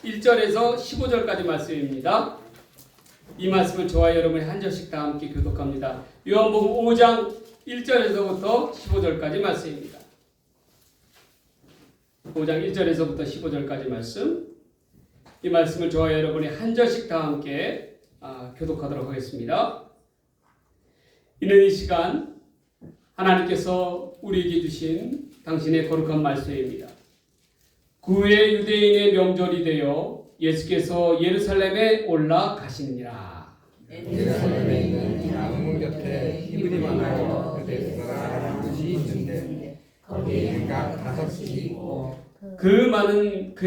1절에서 15절까지 말씀입니다. 이 말씀을 저와 여러분이 한 절씩 다 함께 교독합니다. 요한복음 5장 1절에서부터 15절까지 말씀입니다. 5장 1절에서부터 15절까지 말씀. 이 말씀을 저와 여러분이 한 절씩 다 함께 교독하도록 하겠습니다. 이는 이 시간 하나님께서 우리에게 주신 당신의 거룩한 말씀입니다. 그 후에 유대인의 명절이 되어 예수께서 예루살렘에 올라가시니라. 예루살렘에 있는 양문 곁에 히브리만하고 베데스다라는 곳이 있는데 거기에 각 5이 있고 그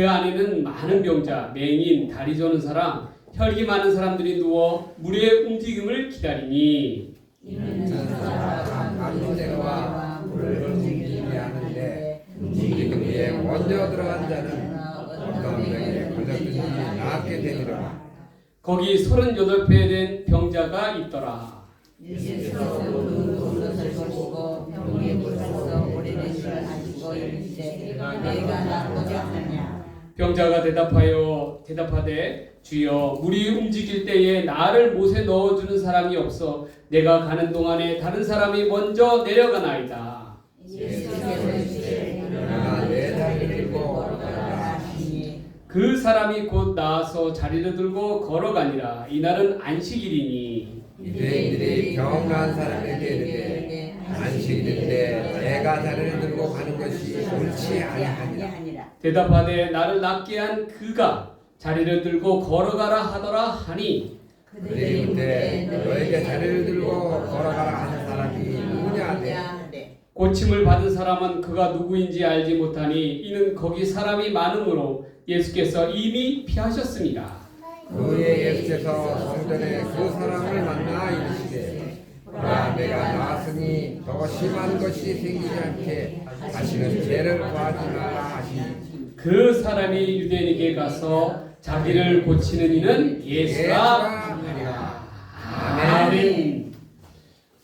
안에는 많은 병자, 맹인, 다리 저는 사람, 혈기 많은 사람들이 누워 물의 움직임을 기다리니 이는 사람 안노대와 물을 움직이게 하는데 움직임에 먼저 들어간 자는 어떤 병에 걸렸든지 낫게 되리라. 거기 38배 된 병자가 있더라. 예수께서 모든 것을 보시고 병에 묻혀서 오래된 시간 하시고 이르시되 내가 낫고자 하냐. 병자가 대답하되 주여 물이 움직일 때에 나를 못에 넣어주는 사람이 없어 내가 가는 동안에 다른 사람이 먼저 내려가나이다. 예수께서 이르시되 내가 내 자리를 들고 걸어가라 하시니 그 사람이 곧 나와서 자리를 들고 걸어가니라. 이날은 안식일이니 유대인들이 병 나은 사람에게 이르되 안식일인데 내가 자리를 들고 가는 것이 옳지 아니하니라. 대답하되 나를 낫게 한 그가 자리를 들고 걸어가라 하더라 하니 그들이 이르되 너에게 자리를 들고 걸어가라 하는 사람이 누구냐 하되 고침을 받은 사람은 그가 누구인지 알지 못하니 이는 거기 사람이 많으므로 예수께서 이미 피하셨습니다. 그 후에 예수께서 성전에 그 사람을 만나 이르시되 내가 나왔으니 더 심한 것이 생기지 않게 다시는 죄를 구하지 마라 하시니 그 사람이 유대인에게 가서 자기를 고치는 이는 예수라 하리라. 아멘.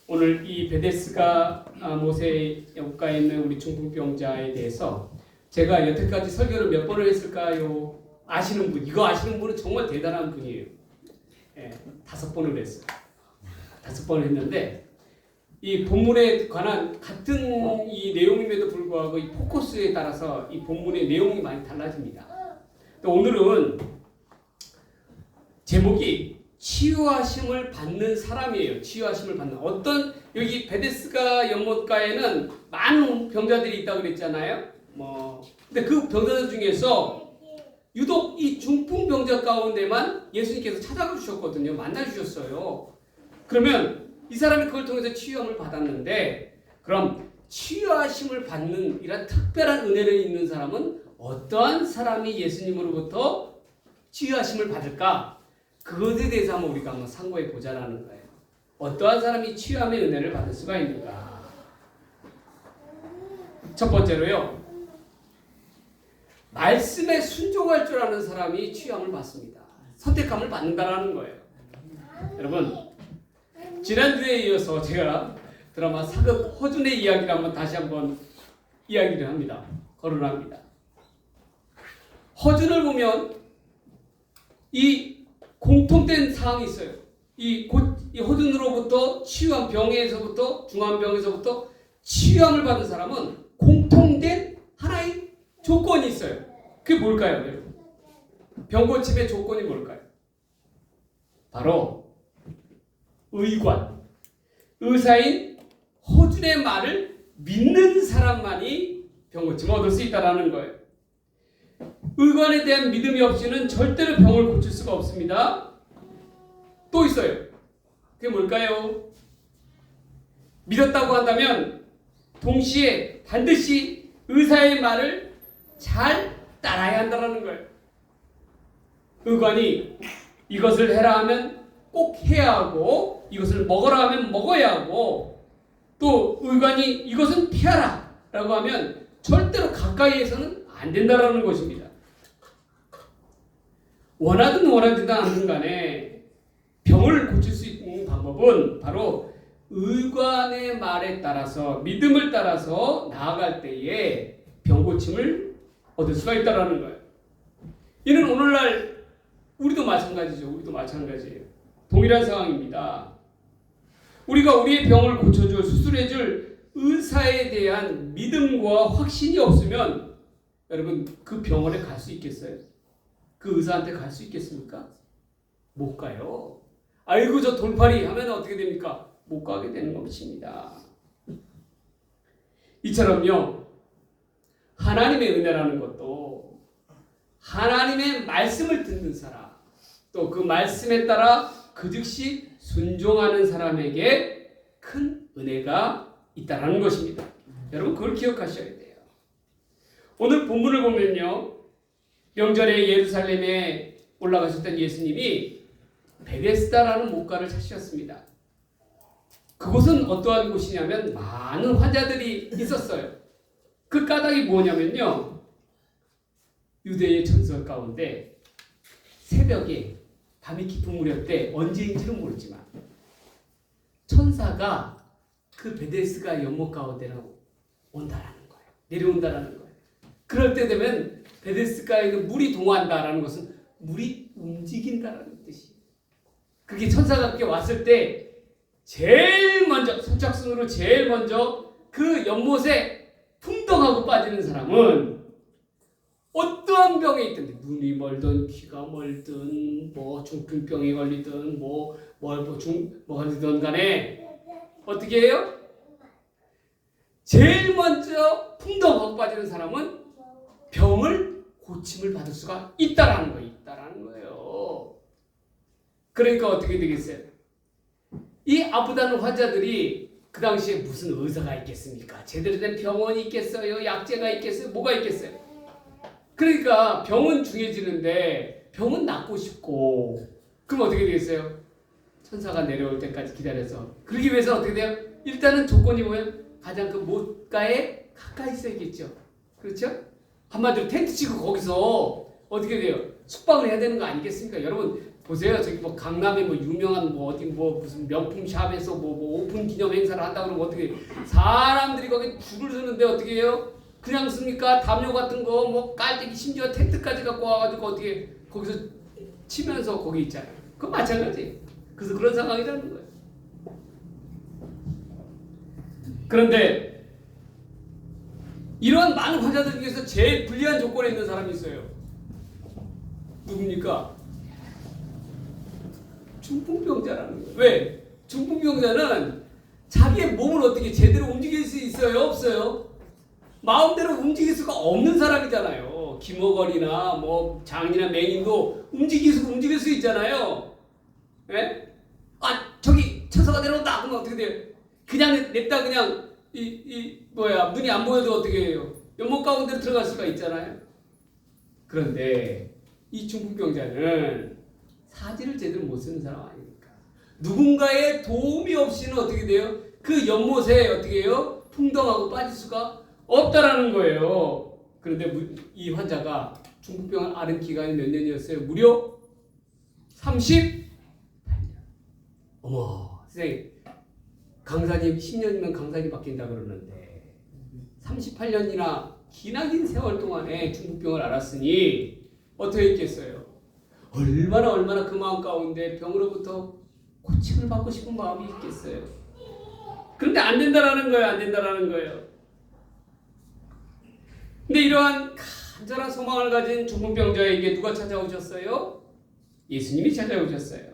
오늘 이 베데스가 모세 옆가에 있는 우리 중풍병자에 대해서 제가 여태까지 설교를 몇 번을 했을까요? 아시는 분, 이거 아시는 분은 정말 대단한 분이에요. 5번을 했어요. 5번을 했는데 이 본문에 관한 같은 이 내용임에도 불구하고 이 포커스에 따라서 이 본문의 내용이 많이 달라집니다. 오늘은 제목이 치유하심을 받는 사람이에요. 치유하심을 받는 어떤 여기 베데스가 연못가에는 많은 병자들이 있다고 그랬잖아요. 근데 그 병자들 중에서 유독 이 중풍 병자 가운데만 예수님께서 찾아가 주셨거든요. 만나 주셨어요. 그러면 이 사람이 그걸 통해서 치유함을 받았는데 그럼 치유하심을 받는 이런 특별한 은혜를 있는 사람은 어떠한 사람이 예수님으로부터 치유하심을 받을까? 그것에 대해서 우리가 한번 상고해 보자라는 거예요. 어떠한 사람이 치유함의 은혜를 받을 수가 있는가? 첫 번째로요. 말씀에 순종할 줄 아는 사람이 치유함을 받습니다. 선택함을 받는다라는 거예요. 여러분, 지난주에 이어서 제가 드라마 사극 허준의 이야기를 다시 한번 이야기를 합니다. 거론합니다. 허준을 보면 이 공통된 사항이 있어요. 이 허준으로부터 치유한 병에서부터 중환병에서부터 치유함을 받은 사람은 공통된 하나의 조건이 있어요. 그게 뭘까요, 여러분? 병고침의 조건이 뭘까요? 바로 의사인 허준의 말을 믿는 사람만이 병고침을 얻을 수 있다는 거예요. 의관에 대한 믿음이 없이는 절대로 병을 고칠 수가 없습니다. 또 있어요. 그게 뭘까요? 믿었다고 한다면 동시에 반드시 의사의 말을 잘 따라야 한다는 거예요. 의관이 이것을 해라 하면 꼭 해야 하고 이것을 먹어라 하면 먹어야 하고 또 의관이 이것은 피하라 라고 하면 절대로 가까이에서는 안 된다는 것입니다. 원하든 원하지 않든 간에 병을 고칠 수 있는 방법은 바로 의관의 말에 따라서 믿음을 따라서 나아갈 때에 병고침을 얻을 수가 있다는 거예요. 이는 오늘날 우리도 마찬가지죠. 우리도 마찬가지예요. 동일한 상황입니다. 우리가 우리의 병을 고쳐줄, 수술해줄 의사에 대한 믿음과 확신이 없으면 여러분 그 병원에 갈 수 있겠어요? 그 의사한테 갈 수 있겠습니까? 못 가요. 아이고 저 돌팔이 하면 어떻게 됩니까? 못 가게 되는 것입니다. 이처럼요. 하나님의 은혜라는 것도 하나님의 말씀을 듣는 사람, 또 그 말씀에 따라 그 즉시 순종하는 사람에게 큰 은혜가 있다라는 것입니다. 여러분 그걸 기억하셔야 돼요. 오늘 본문을 보면요. 명절에 예루살렘에 올라가셨던 예수님이 베데스다라는 목가를 찾으셨습니다. 그곳은 어떠한 곳이냐면 많은 환자들이 있었어요. 그 까닭이 뭐냐면요. 유대의 전설 가운데 새벽에 밤이 깊은 무렵 때 언제인지는 모르지만 천사가 그 베데스다 연못 가운데로 온다라는 거예요. 내려온다라는 거예요. 그럴 때 되면 베데스다에 있는 물이 동한다라는 것은 물이 움직인다라는 뜻이에요. 그게 천사가 그렇게 왔을 때 제일 먼저 선착순으로 제일 먼저 그 연못에 풍덩하고 빠지는 사람은 어떠한 병에 있든 눈이 멀든 귀가 멀든 뭐 중풍병에 걸리든 뭐 걸리든 간에 어떻게 해요? 제일 먼저 풍덩하고 빠지는 사람은 병을 고침을 받을 수가 있다라는 거예요. 그러니까 어떻게 되겠어요? 이 아프다는 환자들이 그 당시에 무슨 의사가 있겠습니까? 제대로 된 병원이 있겠어요? 약재가 있겠어요? 뭐가 있겠어요? 그러니까 병은 중해지는데 병은 낫고 싶고 그럼 어떻게 되겠어요? 천사가 내려올 때까지 기다려서 그러기 위해서 어떻게 돼요? 일단은 조건이 뭐예요? 가장 그 못가에 가까이 있어야겠죠. 그렇죠? 한마디로 텐트 치고 거기서 어떻게 돼요? 숙박을 해야 되는 거 아니겠습니까? 여러분 보세요. 저기 뭐 강남에 뭐 유명한 뭐 어디 뭐 무슨 명품 샵에서 뭐 오픈 기념 행사를 한다 그러면 어떻게 사람들이 거기 줄을 서는데 어떻게 해요? 그냥 씁니까? 담요 같은 거 뭐 깔때기 심지어 텐트까지 갖고 와가지고 어떻게 거기서 치면서 거기 있잖아요. 그건 마찬가지. 그래서 그런 상황이라는 거예요. 그런데 이런 많은 환자들 중에서 제일 불리한 조건에 있는 사람이 있어요. 누굽니까? 중풍병자라는 거예요. 왜? 중풍병자는 자기의 몸을 어떻게 제대로 움직일 수 있어요? 없어요? 마음대로 움직일 수가 없는 사람이잖아요. 김어걸이나 뭐 장이나 맹인도 움직일 수 있잖아요. 예? 아 저기 천사가 내려온다. 그러면 어떻게 돼요? 그냥 냅다 그냥 눈이 안 보여도 어떻게 해요? 연못 가운데 들어갈 수가 있잖아요. 그런데 이 중풍병자는 사지를 제대로 못 쓰는 사람 아닙니까? 누군가의 도움이 없이는 어떻게 돼요? 그 연못에 어떻게 해요? 풍덩하고 빠질 수가 없다라는 거예요. 그런데 이 환자가 중풍병을 앓은 기간이 몇 년이었어요? 무려 38년. 어머, 선생님, 강사님 10년이면 강사님 바뀐다 그러는데 38년이나 기나긴 세월 동안에 중풍병을 앓았으니 어떻게 했겠어요? 얼마나 그 마음 가운데 병으로부터 고침을 받고 싶은 마음이 있겠어요. 그런데 안 된다라는 거예요. 근데 이러한 간절한 소망을 가진 중풍병자에게 누가 찾아오셨어요? 예수님이 찾아오셨어요.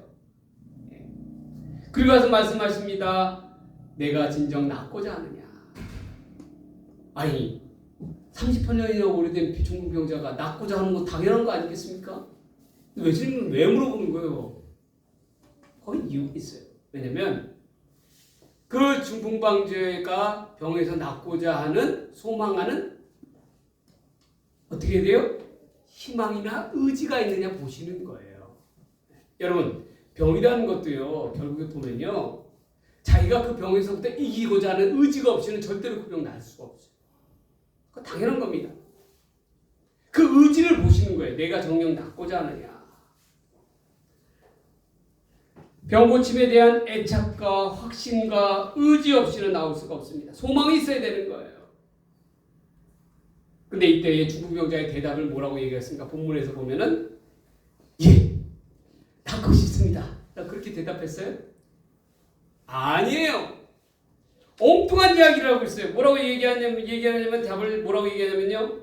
그리고 와서 말씀하십니다. 내가 진정 낫고자 하느냐. 아니 38년이나 오래된 중풍병자가 낫고자 하는 거 당연한 거 아니겠습니까? 예수님은 왜 물어보는 거예요? 거기 이유가 있어요. 왜냐면 그 중풍병자가 병에서 낫고자 하는 소망하는 어떻게 돼요? 희망이나 의지가 있느냐 보시는 거예요. 여러분 병이라는 것도요. 결국에 보면요. 자기가 그 병에서부터 이기고자 하는 의지가 없이는 절대로 그 병 나을 수가 없어요. 그거 당연한 겁니다. 그 의지를 보시는 거예요. 내가 정녕 낫고자 하느냐. 병 고침에 대한 애착과 확신과 의지 없이는 나올 수가 없습니다. 소망이 있어야 되는 거예요. 근데 이때에 중풍병자의 대답을 뭐라고 얘기했습니까? 본문에서 보면은 예, 낫고 싶습니다. 그렇게 대답했어요? 아니에요. 엉뚱한 이야기를 하고 있어요. 뭐라고 얘기하냐면 답을 뭐라고 얘기하냐면요.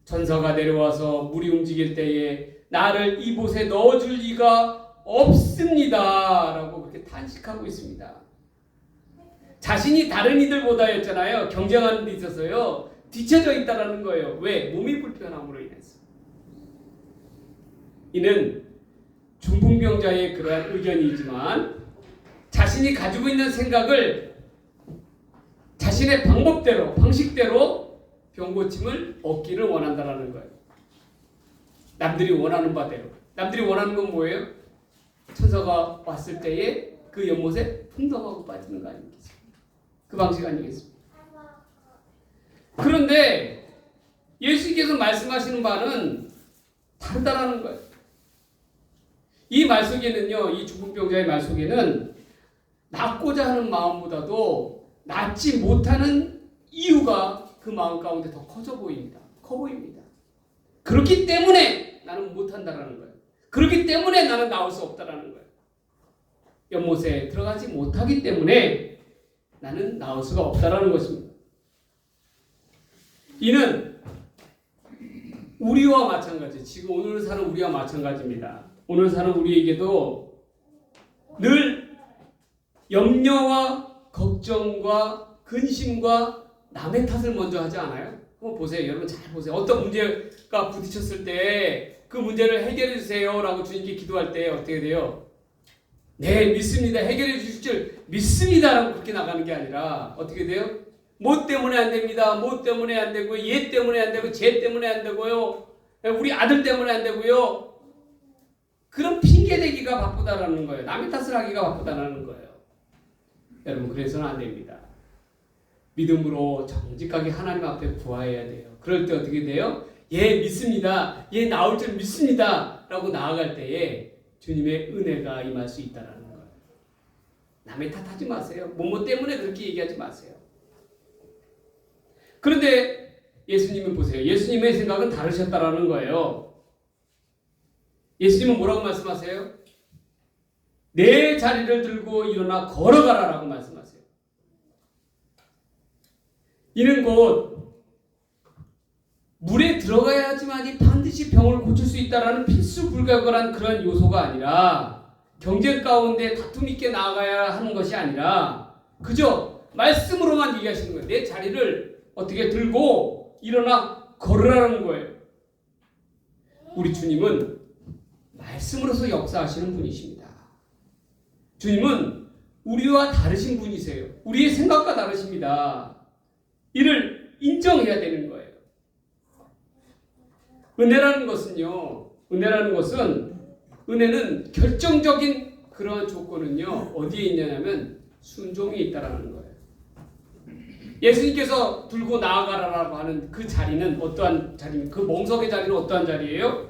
천사가 내려와서 물이 움직일 때에 나를 이곳에 넣어줄 리가 없습니다. 라고 그렇게 탄식하고 있습니다. 자신이 다른 이들보다였잖아요. 경쟁하는 데 있어서요. 뒤쳐져 있다라는 거예요. 왜? 몸이 불편함으로 인해서. 이는 중풍병자의 그러한 의견이지만 자신이 가지고 있는 생각을 자신의 방법대로, 방식대로 병고침을 얻기를 원한다라는 거예요. 남들이 원하는 바대로. 남들이 원하는 건 뭐예요? 천사가 왔을 때에 그 연못에 풍덩하고 빠지는 거 아니겠어요? 그 방식 아니겠습니까? 그런데 예수님께서 말씀하시는 바는 다르다라는 거예요. 이 말 속에는요, 이 중풍병자의 말 속에는 낫고자 하는 마음보다도 낫지 못하는 이유가 그 마음 가운데 더 커져 보입니다. 커 보입니다. 그렇기 때문에 나는 못한다라는 거예요. 그렇기 때문에 나는 나올 수 없다라는 거예요. 연못에 들어가지 못하기 때문에 나는 나올 수가 없다라는 것입니다. 이는 우리와 마찬가지, 지금 오늘 사는 우리와 마찬가지입니다. 오늘 사는 우리에게도 늘 염려와 걱정과 근심과 남의 탓을 먼저 하지 않아요? 한번 보세요. 여러분 잘 보세요. 어떤 문제가 부딪혔을 때 그 문제를 해결해 주세요 라고 주님께 기도할 때 어떻게 돼요? 네, 믿습니다. 해결해 주실 줄 믿습니다 라고 그렇게 나가는 게 아니라 어떻게 돼요? 뭐 때문에 안 됩니다. 뭐 때문에 안 되고 얘 때문에 안 되고 쟤 때문에 안 되고요. 우리 아들 때문에 안 되고요. 그런 핑계대기가 바쁘다라는 거예요. 남의 탓을 하기가 바쁘다라는 거예요. 여러분 그래서는 안 됩니다. 믿음으로 정직하게 하나님 앞에 구해야 돼요. 그럴 때 어떻게 돼요? 예, 믿습니다. 예, 나올 줄 믿습니다. 라고 나아갈 때에 주님의 은혜가 임할 수 있다라는 거예요. 남의 탓하지 마세요. 뭐뭐 때문에 그렇게 얘기하지 마세요. 그런데 예수님은 보세요. 예수님의 생각은 다르셨다라는 거예요. 예수님은 뭐라고 말씀하세요? 내 자리를 들고 일어나 걸어가라라고 말씀하세요. 이는 곧 물에 들어가야지만이 반드시 병을 고칠 수 있다라는 필수 불가결한 그런 요소가 아니라 경쟁 가운데 다툼 있게 나아가야 하는 것이 아니라 그저 말씀으로만 얘기하시는 거예요. 내 자리를 어떻게 들고 일어나 걸으라는 거예요. 우리 주님은 말씀으로서 역사하시는 분이십니다. 주님은 우리와 다르신 분이세요. 우리의 생각과 다르십니다. 이를 인정해야 되는 거예요. 은혜라는 것은 은혜는 결정적인 그런 조건은요 어디에 있냐면 순종이 있다라는 거예요. 예수님께서 들고 나아가라라고 하는 그 자리는 어떠한 자리입니까? 그 멍석의 자리는 어떠한 자리예요?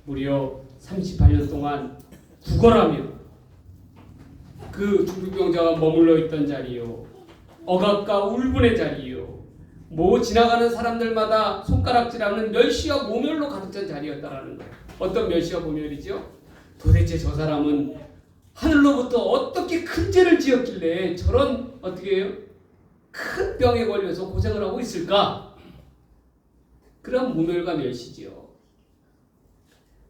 무려 38년 동안 구걸하며 그 중풍병자가 머물러 있던 자리요, 억압과 울분의 자리요, 뭐 지나가는 사람들마다 손가락질하는 멸시와 모멸로 가득 찬 자리였다라는 거예요. 어떤 멸시와 모멸이죠? 도대체 저 사람은 하늘로부터 어떻게 큰 죄를 지었길래 저런 어떻게 해요? 큰 병에 걸려서 고생을 하고 있을까? 그런 모멸과 멸시지요.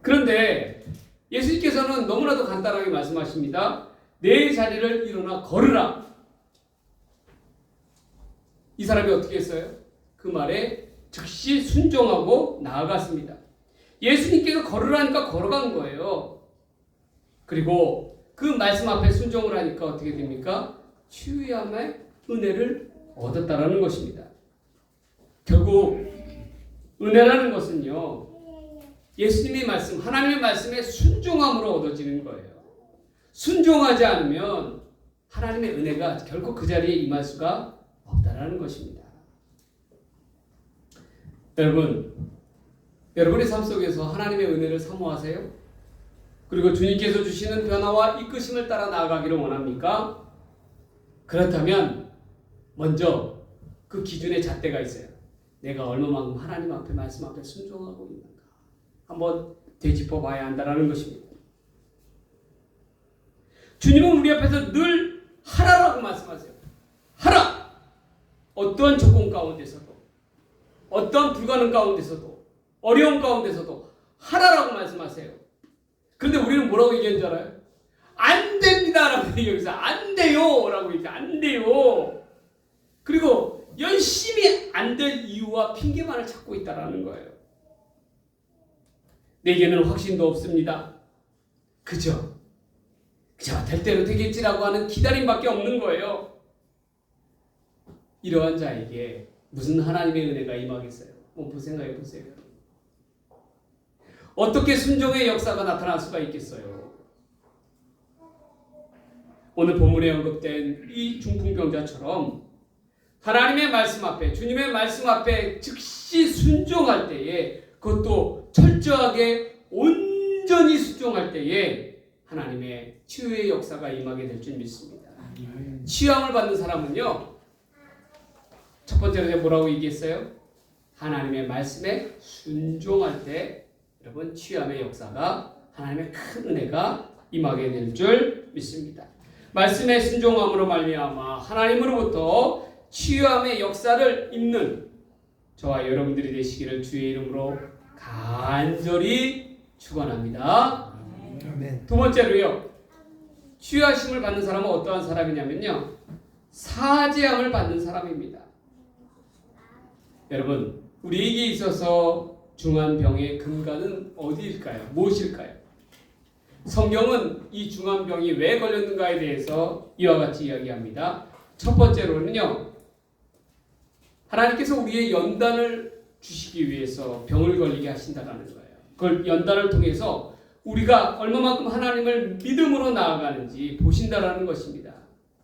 그런데 예수님께서는 너무나도 간단하게 말씀하십니다. 내 자리를 일어나 걸으라. 이 사람이 어떻게 했어요? 그 말에 즉시 순종하고 나아갔습니다. 예수님께서 걸으라니까 걸어간 거예요. 그리고 그 말씀 앞에 순종을 하니까 어떻게 됩니까? 치유함의 은혜를 얻었다라는 것입니다. 결국 은혜라는 것은요, 예수님의 말씀, 하나님의 말씀에 순종함으로 얻어지는 거예요. 순종하지 않으면 하나님의 은혜가 결코 그 자리에 임할 수가 없다라는 것입니다. 여러분의 삶 속에서 하나님의 은혜를 사모하세요? 그리고 주님께서 주시는 변화와 이끄심을 따라 나아가기를 원합니까? 그렇다면 먼저 그 기준의 잣대가 있어요. 내가 얼마만큼 하나님 앞에 말씀 앞에 순종하고 있는가 한번 되짚어 봐야 한다는 것입니다. 주님은 우리 앞에서 늘 하라라고 말씀하세요. 하라! 어떠한 조건 가운데서도 어떠한 불가능 가운데서도 어려움 가운데서도 하라라고 말씀하세요. 그런데 우리는 뭐라고 얘기하는 줄 알아요? 안 됩니다 라고 얘기해서 안 돼요 라고 얘기해. 안 돼요. 그리고 열심히 안 될 이유와 핑계만을 찾고 있다는 거예요. 내게는 확신도 없습니다. 그저 될 대로 되겠지라고 하는 기다림밖에 없는 거예요. 이러한 자에게 무슨 하나님의 은혜가 임하겠어요? 한번 생각해 보세요. 어떻게 순종의 역사가 나타날 수가 있겠어요? 오늘 본문에 언급된 이 중풍병자처럼 하나님의 말씀 앞에, 주님의 말씀 앞에 즉시 순종할 때에, 그것도 철저하게 온전히 순종할 때에 하나님의 치유의 역사가 임하게 될 줄 믿습니다. 치유함을 받는 사람은요, 첫 번째로 제가 뭐라고 얘기했어요? 하나님의 말씀에 순종할 때 여러분 치유함의 역사가, 하나님의 큰 은혜가 임하게 될 줄 믿습니다. 말씀에 순종함으로 말미암아 하나님으로부터 치유함의 역사를 입는 저와 여러분들이 되시기를 주의 이름으로 간절히 축원합니다. 아멘. 두 번째로요, 치유하심을 받는 사람은 어떠한 사람이냐면요, 사죄함을 받는 사람입니다. 여러분, 우리에게 있어서 중한 병의 근간은 어디일까요? 무엇일까요? 성경은 이 중한 병이 왜 걸렸는가에 대해서 이와 같이 이야기합니다. 첫 번째로는요, 하나님께서 우리의 연단을 주시기 위해서 병을 걸리게 하신다는 거예요. 그걸 연단을 통해서 우리가 얼마만큼 하나님을 믿음으로 나아가는지 보신다라는 것입니다.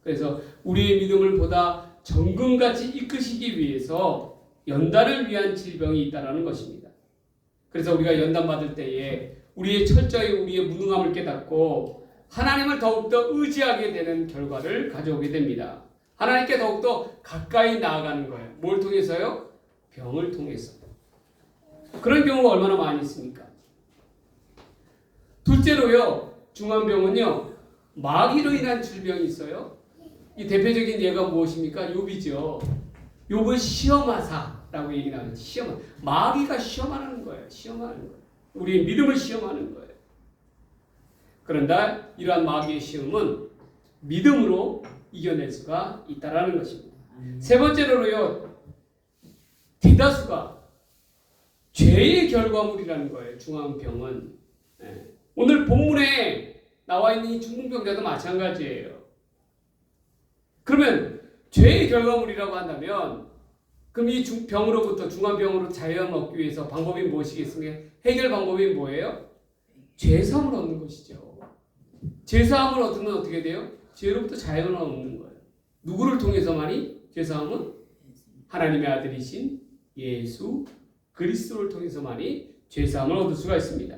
그래서 우리의 믿음을 보다 정금같이 이끄시기 위해서 연단을 위한 질병이 있다라는 것입니다. 그래서 우리가 연단 받을 때에 우리의 철저히 우리의 무능함을 깨닫고 하나님을 더욱더 의지하게 되는 결과를 가져오게 됩니다. 하나님께 더욱더 가까이 나아가는 거예요. 뭘 통해서요? 병을 통해서. 그런 경우가 얼마나 많이 있습니까? 둘째로요, 중환병은요, 마귀로 인한 질병이 있어요. 이 대표적인 예가 무엇입니까? 욥이죠. 욥을 시험하사라고 얘기 나와요. 마귀가 시험하는 거예요. 시험하는 거예요. 우리의 믿음을 시험하는 거예요. 그런데 이러한 마귀의 시험은 믿음으로 이겨낼 수가 있다라는 것입니다. 세 번째로요, 대다수가 죄의 결과물이라는 거예요. 중환병은. 오늘 본문에 나와 있는 이 중풍병자도 마찬가지예요. 그러면 죄의 결과물이라고 한다면, 그럼 이 병으로부터, 중환병으로 자유함을 얻기 위해서 방법이 무엇이겠습니까? 해결 방법이 뭐예요? 죄사함을 얻는 것이죠. 죄사함을 얻으면 어떻게 돼요? 죄로부터 자유를 얻는 거예요. 누구를 통해서만이? 죄사함은 하나님의 아들이신 예수 그리스도를 통해서만이 죄사함을 얻을 수가 있습니다.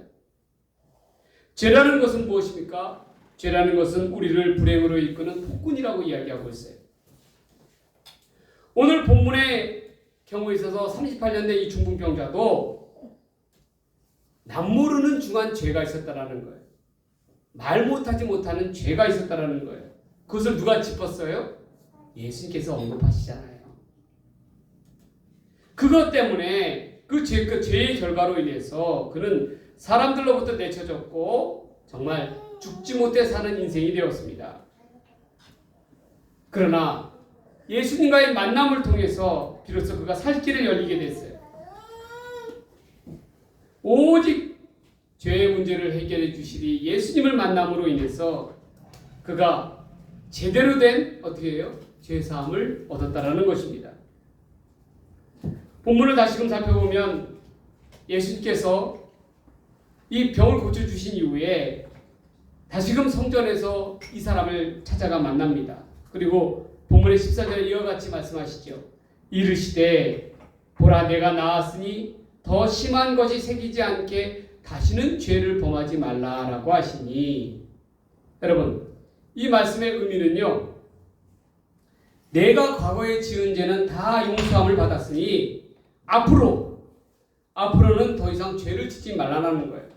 죄라는 것은 무엇입니까? 죄라는 것은 우리를 불행으로 이끄는 폭군이라고 이야기하고 있어요. 오늘 본문의 경우에 있어서 38년 된 이 중풍병자도 남모르는 중한 죄가 있었다라는 거예요. 말 못하지 못하는 죄가 있었다라는 거예요. 그것을 누가 짚었어요? 예수님께서 언급하시잖아요. 그것 때문에 그 죄의 결과로 인해서 그는 사람들로부터 내쳐졌고 정말 죽지 못해 사는 인생이 되었습니다. 그러나 예수님과의 만남을 통해서 비로소 그가 살 길을 열리게 됐어요. 오직 죄의 문제를 해결해 주시리 예수님을 만남으로 인해서 그가 제대로 된 어떻게 해요? 죄사함을 얻었다라는 것입니다. 본문을 다시금 살펴보면 예수님께서 이 병을 고쳐주신 이후에 다시금 성전에서 이 사람을 찾아가 만납니다. 그리고 본문의 14절에 이와 같이 말씀하시죠. 이르시되 보라 내가 나았으니 더 심한 것이 생기지 않게 다시는 죄를 범하지 말라라고 하시니, 여러분 이 말씀의 의미는요, 내가 과거에 지은 죄는 다 용서함을 받았으니 앞으로는 더 이상 죄를 짓지 말라는 거예요.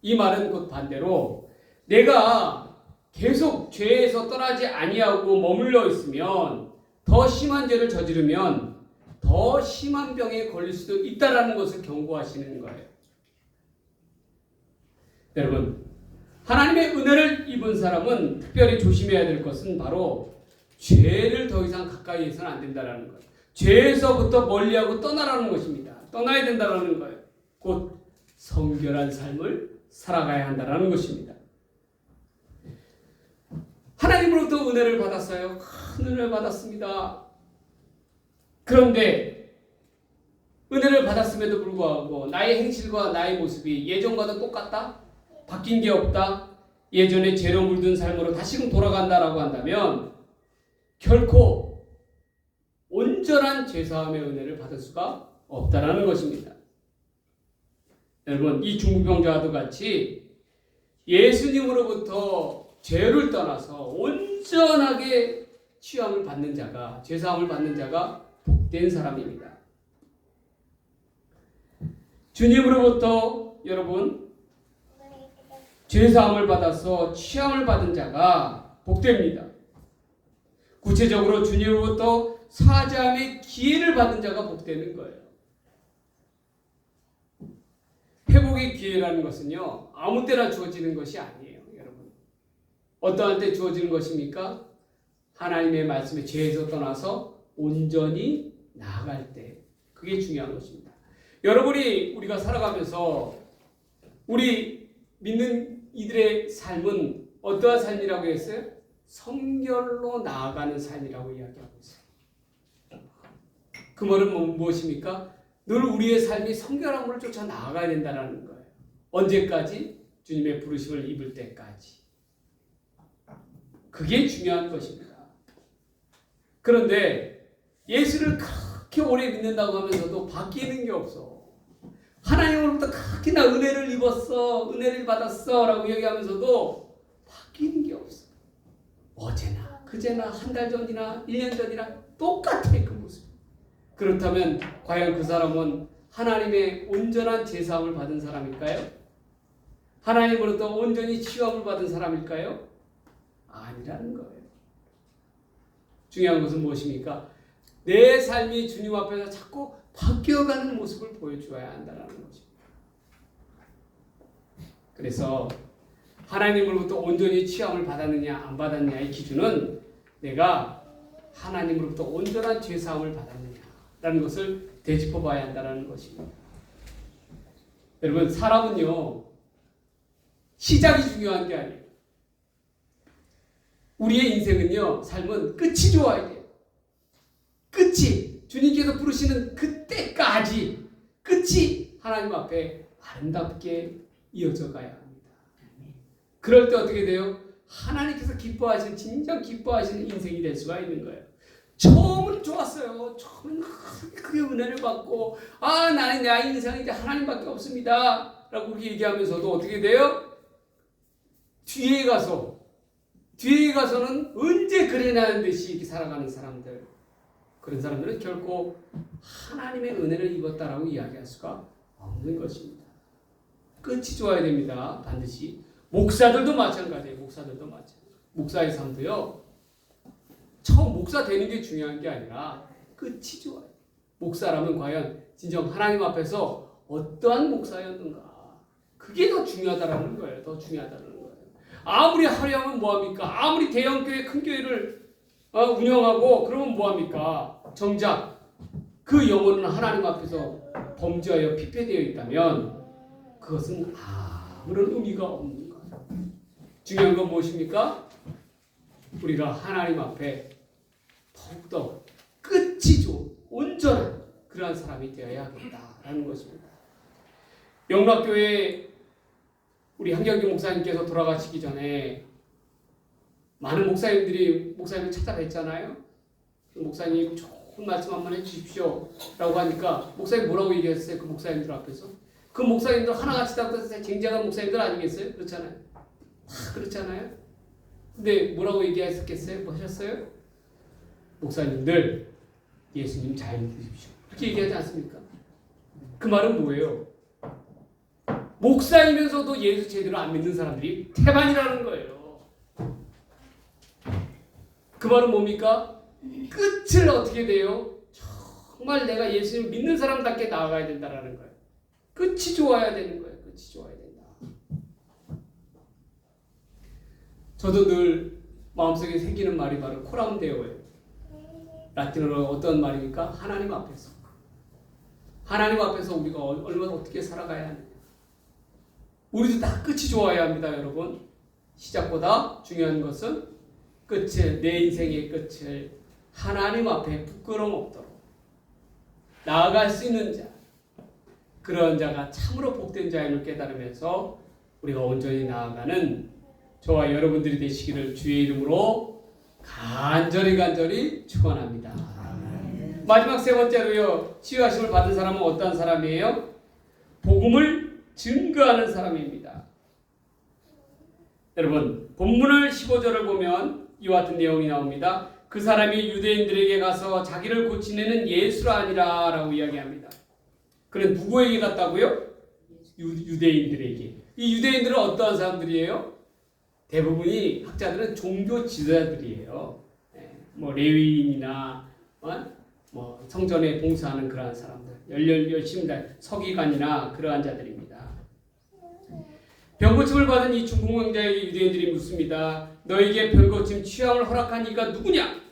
이 말은 곧 반대로 내가 계속 죄에서 떠나지 아니하고 머물러 있으면 더 심한 죄를 저지르면 더 심한 병에 걸릴 수도 있다라는 것을 경고하시는 거예요. 여러분, 하나님의 은혜를 입은 사람은 특별히 조심해야 될 것은 바로 죄를 더 이상 가까이 해서는 안 된다는 거예요. 죄에서부터 멀리하고 떠나라는 것입니다. 떠나야 된다는 거예요. 곧 성결한 삶을 살아가야 한다는 것입니다. 하나님으로부터 은혜를 받았어요. 큰 은혜를 받았습니다. 그런데 은혜를 받았음에도 불구하고 나의 행실과 나의 모습이 예전과도 똑같다? 바뀐 게 없다? 예전에 죄로 물든 삶으로 다시금 돌아간다라고 한다면 결코 온전한 죄사함의 은혜를 받을 수가 없다라는 것입니다. 여러분, 이 중풍병자와도 같이 예수님으로부터 죄를 떠나서 온전하게 취함을 받는 자가, 죄사함을 받는 자가 복된 사람입니다. 주님으로부터 여러분 죄사함을 받아서 취함을 받은 자가 복됩니다. 구체적으로 주님으로부터 사죄함의 기회를 받은 자가 복되는 거예요. 회복의 기회라는 것은요, 아무 때나 주어지는 것이 아니에요, 여러분. 어떠한 때 주어지는 것입니까? 하나님의 말씀에 죄에서 떠나서 온전히 나아갈 때, 그게 중요한 것입니다. 여러분이 우리가 살아가면서 우리 믿는 이들의 삶은 어떠한 삶이라고 했어요? 성결로 나아가는 삶이라고 이야기하고 있어요. 그 말은 무엇입니까? 늘 우리의 삶이 성결함을 쫓아 나아가야 된다는 거예요. 언제까지? 주님의 부르심을 입을 때까지. 그게 중요한 것입니다. 그런데 예수를 그렇게 오래 믿는다고 하면서도 바뀌는 게 없어. 하나님으로부터 그렇게 나 은혜를 입었어, 은혜를 받았어 라고 얘기하면서도 바뀌는 게 없어. 어제나 그제나 한 달 전이나 1년 전이나 똑같아, 그 모습. 그렇다면 과연 그 사람은 하나님의 온전한 제사함을 받은 사람일까요? 하나님으로부터 온전히 치유함을 받은 사람일까요? 아니라는 거예요. 중요한 것은 무엇입니까? 내 삶이 주님 앞에서 자꾸 바뀌어가는 모습을 보여줘야 한다는 것입니다. 그래서 하나님으로부터 온전히 취함을 받았느냐 안 받았느냐의 기준은 내가 하나님으로부터 온전한 죄사함을 받았느냐라는 것을 되짚어 봐야 한다는 것입니다. 여러분, 사람은요, 시작이 중요한 게 아니에요. 우리의 인생은요, 삶은 끝이 좋아야 돼요. 끝이, 주님께서 부르시는 그때까지 끝이 하나님 앞에 아름답게 이어져 가야 합니다. 그럴 때 어떻게 돼요? 하나님께서 기뻐하시는, 진정 기뻐하시는 인생이 될 수가 있는 거예요. 처음은 좋았어요. 처음은 크게 은혜를 받고, 나는 내 인생은 이제 하나님밖에 없습니다 라고 그렇게 얘기하면서도 어떻게 돼요? 뒤에 가서는 언제 그래나는 듯이 이렇게 살아가는 사람들, 그런 사람들은 결코 하나님의 은혜를 입었다라고 이야기할 수가 없는 것입니다. 끝이 좋아야 됩니다. 반드시. 목사들도 마찬가지예요. 목사의 삶도요, 처음 목사 되는 게 중요한 게 아니라 끝이 좋아요. 목사라면 과연 진정 하나님 앞에서 어떠한 목사였는가, 그게 더 중요하다라는 거예요. 더 중요하다는 거예요. 아무리 화려하면 뭐합니까? 아무리 대형교회 큰 교회를 운영하고 그러면 뭐합니까? 정작 그 영혼은 하나님 앞에서 범죄하여 피폐되어 있다면 그것은 아무런 의미가 없는 거예요. 중요한 건 무엇입니까? 우리가 하나님 앞에 더욱더 끝이 좋은 온전한 그러한 사람이 되어야겠다라는 것입니다. 영락교회 우리 한경기 목사님께서 돌아가시기 전에 많은 목사님들이 목사님을 찾아뵀잖아요. 목사님 좋은 말씀 한번 해주십시오 라고 하니까 목사님 뭐라고 얘기했어요? 그 목사님들 앞에서. 그 목사님들 하나같이 다 쟁쟁한 목사님들 아니겠어요? 그렇잖아요. 다 그렇잖아요. 근데 뭐라고 얘기했겠어요? 뭐 하셨어요? 목사님들 예수님 잘 믿으십시오. 그렇게 얘기하지 않습니까? 그 말은 뭐예요? 목사이면서도 예수 제대로 안 믿는 사람들이 태반이라는 거예요. 그 말은 뭡니까? 끝을 어떻게 돼요? 정말 내가 예수님 믿는 사람답게 나아가야 된다라는 거예요. 끝이 좋아야 되는 거예요. 끝이 좋아야 된다. 저도 늘 마음속에 새기는 말이 바로 코람 데오예요. 라틴어로 어떤 말입니까? 하나님 앞에서. 하나님 앞에서 우리가 얼마나 어떻게 살아가야 하느냐. 우리도 다 끝이 좋아야 합니다, 여러분. 시작보다 중요한 것은 끝을, 내 인생의 끝을 하나님 앞에 부끄러움 없도록 나아갈 수 있는 자, 그런 자가 참으로 복된 자임을 깨달으면서 우리가 온전히 나아가는 저와 여러분들이 되시기를 주의 이름으로 간절히 축원합니다. 마지막 세 번째로요, 치유하심을 받은 사람은 어떤 사람이에요? 복음을 증거하는 사람입니다. 여러분, 본문을 15절을 보면 이와 같은 내용이 나옵니다. 그 사람이 유대인들에게 가서 자기를 고치는 예수라 아니라 라고 이야기합니다. 그는 누구에게 갔다고요? 유대인들에게. 이 유대인들은 어떠한 사람들이에요? 대부분이 학자들은 종교 지도자들이에요. 뭐 레위인이나 뭐 성전에 봉사하는 그러한 사람들, 열심히 서기관이나 그러한 자들입니다. 병고침을 받은 이 중풍병자에게 유대인들이 묻습니다. 너에게 병고침 취함을 허락한 이가 누구냐?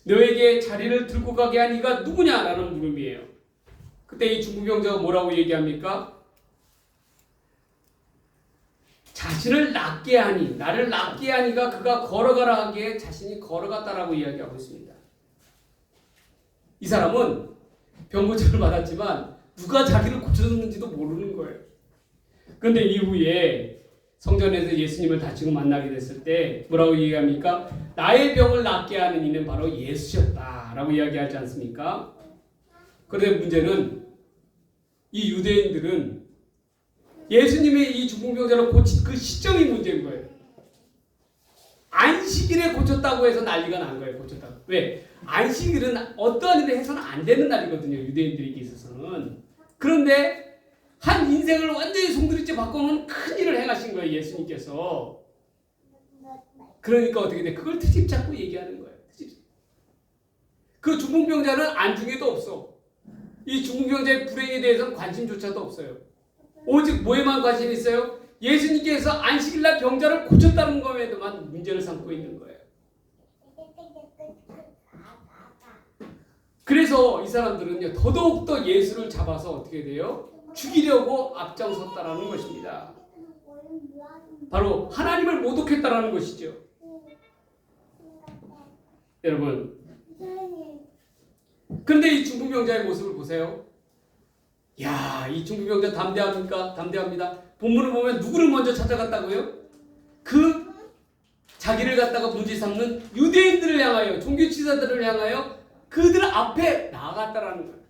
너에게 자리를 들고 가게 한 이가 누구냐? 라는 물음이에요. 그때 이 중풍병자가 뭐라고 얘기합니까? 자신을 낫게 하니, 나를 낫게 하니가 그가 걸어가라 하기에 자신이 걸어갔다라고 이야기하고 있습니다. 이 사람은 병고침을 받았지만 누가 자기를 고쳐줬는지도 모르는 거예요. 그런데 이후에 성전에서 예수님을 다시금 만나게 됐을 때 뭐라고 얘기합니까? 나의 병을 낫게 하는 이는 바로 예수였다라고 이야기하지 않습니까? 그런데 문제는 이 유대인들은 예수님의 이 중풍병자를 고친 그 시점이 문제인 거예요. 안식일에 고쳤다고 해서 난리가 난 거예요. 고쳤다고. 왜? 안식일은 어떠한 일을 해서는 안 되는 날이거든요. 유대인들에게 있어서는. 그런데 한 인생을 완전히 송두리째 바꿔놓은 큰 일을 행하신 거예요. 예수님께서. 그러니까 어떻게 돼? 그걸 트집 잡고 얘기하는 거예요. 트집. 그 중풍병자는 안중에도 없어. 이 중풍병자의 불행에 대해서는 관심조차도 없어요. 오직 뭐에만 관심이 있어요? 예수님께서 안식일날 병자를 고쳤다는 것에만 문제를 삼고 있는 거예요. 그래서 이 사람들은요, 더더욱더 예수를 잡아서 어떻게 돼요? 죽이려고 앞장섰다라는 것입니다. 바로 하나님을 모독했다라는 것이죠. 여러분, 그런데 이 중풍병자의 모습을 보세요. 야, 이 중풍병자 담대합니까? 담대합니다. 본문을 보면 누구를 먼저 찾아갔다고요? 그 자기를 갖다가 문제 삼는 유대인들을 향하여, 종교지도자들을 향하여 그들 앞에 나아갔다라는 거예요.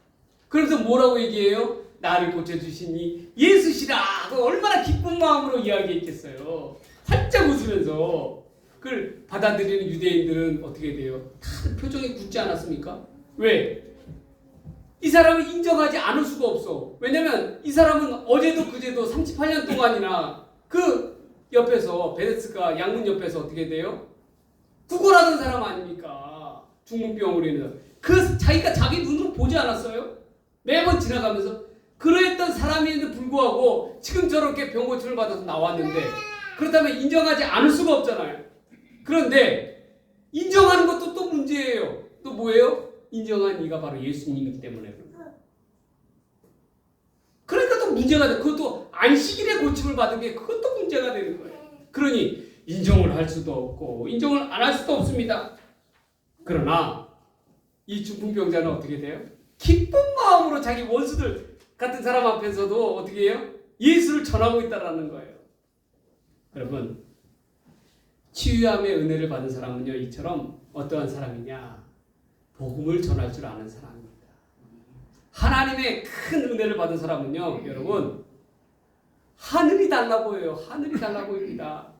그래서 뭐라고 얘기해요? 나를 고쳐주시니 예수시라. 얼마나 기쁜 마음으로 이야기했겠어요. 활짝 웃으면서. 그걸 받아들이는 유대인들은 어떻게 돼요? 다 표정이 굳지 않았습니까? 왜? 이 사람을 인정하지 않을 수가 없어. 왜냐면 이 사람은 어제도 그제도 38년 동안이나 그 옆에서 베데스가 양문 옆에서 어떻게 돼요? 구걸하던 사람 아닙니까? 중풍병으로 인해서. 그 자기가 자기 눈으로 보지 않았어요? 매번 지나가면서. 그러했던 사람인데도 불구하고 지금 저렇게 병고침을 받아서 나왔는데 그렇다면 인정하지 않을 수가 없잖아요. 그런데 인정하는 것도 또 문제예요. 또 뭐예요? 인정한 이가 바로 예수님이기 때문에. 그러니까 또 문제가 돼. 그것도 안식일에 고침을 받은 게 그것도 문제가 되는 거예요. 그러니 인정을 할 수도 없고 인정을 안 할 수도 없습니다. 그러나 이 중풍병자는 어떻게 돼요? 기쁜 마음으로 자기 원수들 같은 사람 앞에서도 어떻게 해요? 예수를 전하고 있다라는 거예요. 여러분, 치유함의 은혜를 받은 사람은요, 이처럼 어떠한 사람이냐? 복음을 전할 줄 아는 사람입니다. 하나님의 큰 은혜를 받은 사람은요, 여러분, 하늘이 달라 보여요. 하늘이 달라 보입니다.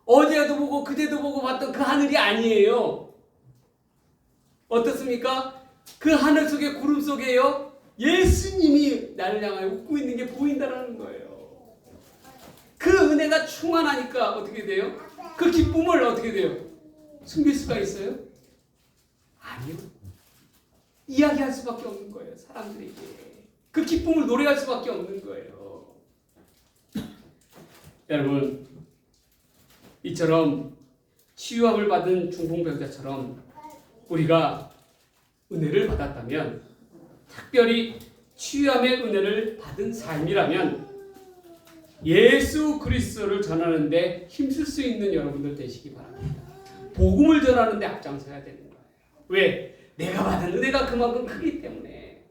어제도 보고 그제도 보고 봤던 그 하늘이 아니에요. 어떻습니까? 그 하늘 속에 구름 속에요 예수님이 나를 향하여 웃고 있는 게 보인다라는 거예요. 그 은혜가 충만하니까 어떻게 돼요? 그 기쁨을 어떻게 돼요? 숨길 수가 있어요? 아니요. 이야기할 수밖에 없는 거예요. 사람들에게 그 기쁨을 노래할 수밖에 없는 거예요. 여러분, 이처럼 치유함을 받은 중풍병자처럼 우리가 은혜를 받았다면, 특별히 치유함의 은혜를 받은 삶이라면 예수 그리스도를 전하는데 힘쓸 수 있는 여러분들 되시기 바랍니다. 복음을 전하는데 앞장서야 되는 거예요. 왜? 내가 받은 은혜가 그만큼 크기 때문에.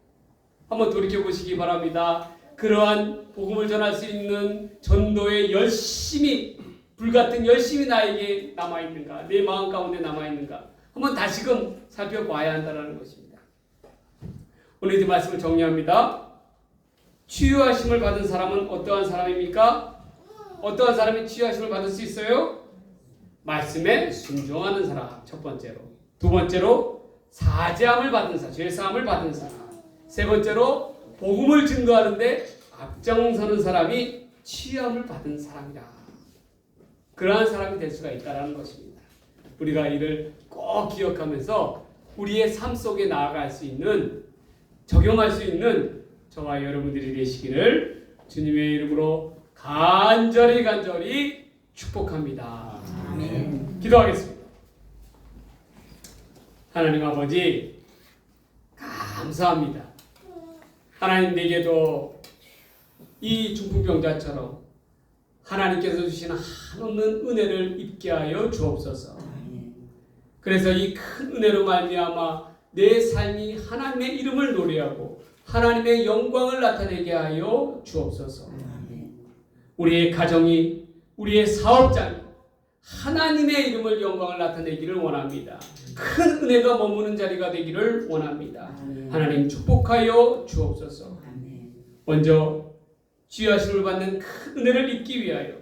한번 돌이켜 보시기 바랍니다. 그러한 복음을 전할 수 있는 전도에 열심히, 불같은 열심이 나에게 남아있는가, 내 마음 가운데 남아있는가, 한번 다시금 살펴봐야 한다는 것입니다. 오늘 이 말씀을 정리합니다. 치유하심을 받은 사람은 어떠한 사람입니까? 어떠한 사람이 치유하심을 받을 수 있어요? 말씀에 순종하는 사람, 첫 번째로. 두 번째로 사죄함을 받은 사람, 죄사함을 받은 사람. 세 번째로 복음을 증거하는데 앞장서는 사람이 치유함을 받은 사람이다. 그러한 사람이 될 수가 있다는 것입니다. 우리가 이를 꼭 기억하면서 우리의 삶 속에 나아갈 수 있는, 적용할 수 있는 저와 여러분들이 되시기를 주님의 이름으로 간절히 축복합니다. 아멘. 기도하겠습니다. 하나님 아버지, 감사합니다. 하나님, 내게도 이 중풍병자처럼 하나님께서 주시는 한없는 은혜를 입게 하여 주옵소서. 그래서 이 큰 은혜로 말미암아 내 삶이 하나님의 이름을 노래하고 하나님의 영광을 나타내게 하여 주옵소서. 우리의 가정이, 우리의 사업장이 하나님의 이름을, 영광을 나타내기를 원합니다. 큰 은혜가 머무는 자리가 되기를 원합니다. 하나님 축복하여 주옵소서. 먼저 치유하심을 받는 큰 은혜를 입기 위하여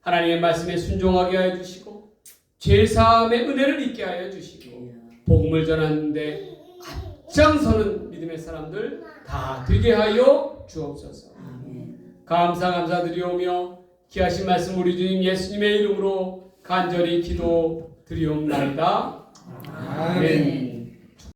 하나님의 말씀에 순종하게 하여 주시고, 죄사함의 은혜를 입게 하여 주시고, 복음을 전하는데 앞장서는 믿음의 사람들 다 되게 하여 주옵소서. 감사드리오며 귀하신 말씀 우리 주님 예수님의 이름으로 간절히 기도 드리옵나이다. 아멘.